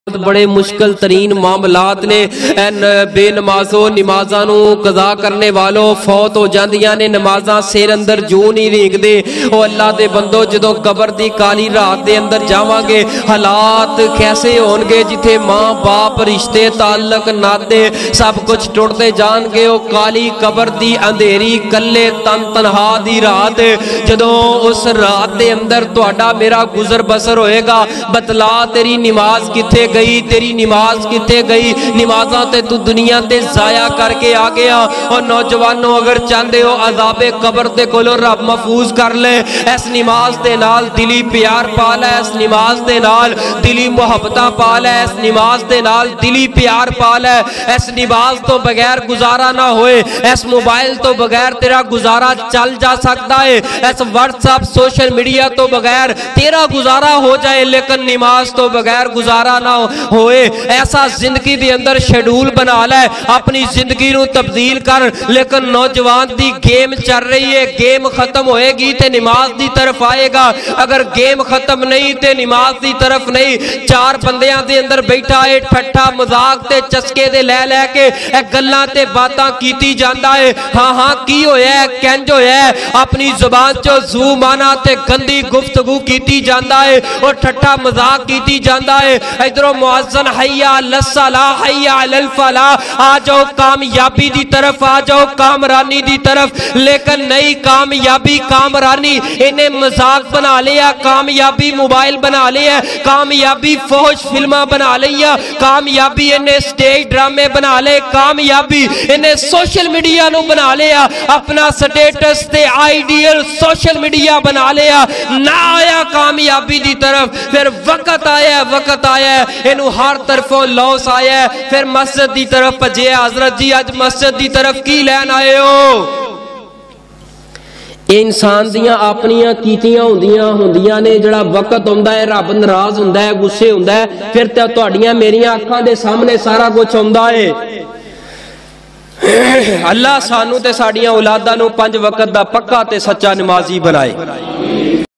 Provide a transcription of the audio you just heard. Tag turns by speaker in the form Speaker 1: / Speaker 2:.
Speaker 1: بڑے مشکل ترین معاملات نے بے نمازوں نمازاں نو قضا کرنے والوں فوت ہو جاندیاں نے نمازاں سیر اندر جو نہیں رینگ دے او اللہ دے بندو جدو قبر دی کالی رات دے اندر جاواں گے حالات کیسے ہون گے جتھے ماں باپ رشتے تعلق ناتے سب کچھ ٹوٹتے جان گے او کالی قبر دی اندھیری کلے تن تنہا دی رات جدو اس رات دے اندر تہاڈا میرا گزر بسر ہوئے گا بتلا تیری نماز کتھے گئی تیری نماز کتے گئی نمازاں تے تو دنیا تے ضائع کر کے آ گیا اور نوجوانوں اگر چاندے ہو عذاب قبر تے کولو رب محفوظ کر لے اس نماز دے نال دلی پیار پا لے اس نماز دے نال دلی محبتاں پا لے اس نماز دے نال دلی پیار پا لے اس نماز تو بغیر گزارا نہ ہوئے اس موبائل تو بغیر تیرا گزارا چل جا سکتا ہے اس واٹس ایپ سوشل میڈیا تو بغیر تیرا گزارا ہو جائے لیکن نماز تو بغیر گزارا نہ ہوئے ایسا زندگی دی اندر شیڈول بنا لے اپنی زندگی نو تبدیل کر لیکن نوجوان دی گیم چل رہی ہے گیم ختم ہوئے گی تے نماز دی طرف آئے گا اگر گیم ختم نہیں تے نماز دی طرف نہیں چار بندیاں دے اندر بیٹھا ہے ٹھٹا مذاق تے چسکے دے لے لے کے ایک گلاں تے باتاں کیتی جاندا ہے ہاں کی ہویا ہے کینج ہویا ہے اپنی زبان چو زو مانا تے گندی گفتگو کیتی جاندا ہے اور ٹھٹا مذاق کیتی جاندا ہے ادھروں معزن حیاء للصلاح حیاء للفلاح آ جاؤ کامیابی دی طرف آ جاؤ کامرانی دی طرف لیکن نئی کامیابی کامرانی انہیں مذاق بنا لیا کامیابی موبائل بنا لیا کامیابی فوش فلمہ بنا لیا کامیابی انہیں سٹیج ڈرامے بنا لے کامیابی انہیں سوشل میڈیا نو بنا لیا اپنا سٹیٹس تے آئیڈیل سوشل میڈیا بنا لیا نہ آیا کامیابی دی طرف پھر وقت آیا ہے انہوں ہر طرفوں لوس آیا ہے پھر مسجد دی طرف پجے حضرت جی آج مسجد دی طرف کی لین آئے ہو انسان دیاں اپنیاں کیتیاں ہوندیاں نے جڑا وقت ہوندہ ہے رب ناراض ہوندہ ہے غصے ہوندہ ہے پھر تہاڈیاں میریاں اکھاں دے سامنے سارا کچھ ہوندہ ہے اللہ سانو تے ساڈیاں اولاداں نو 5 وقت دا پکا تے سچا نمازی بنائے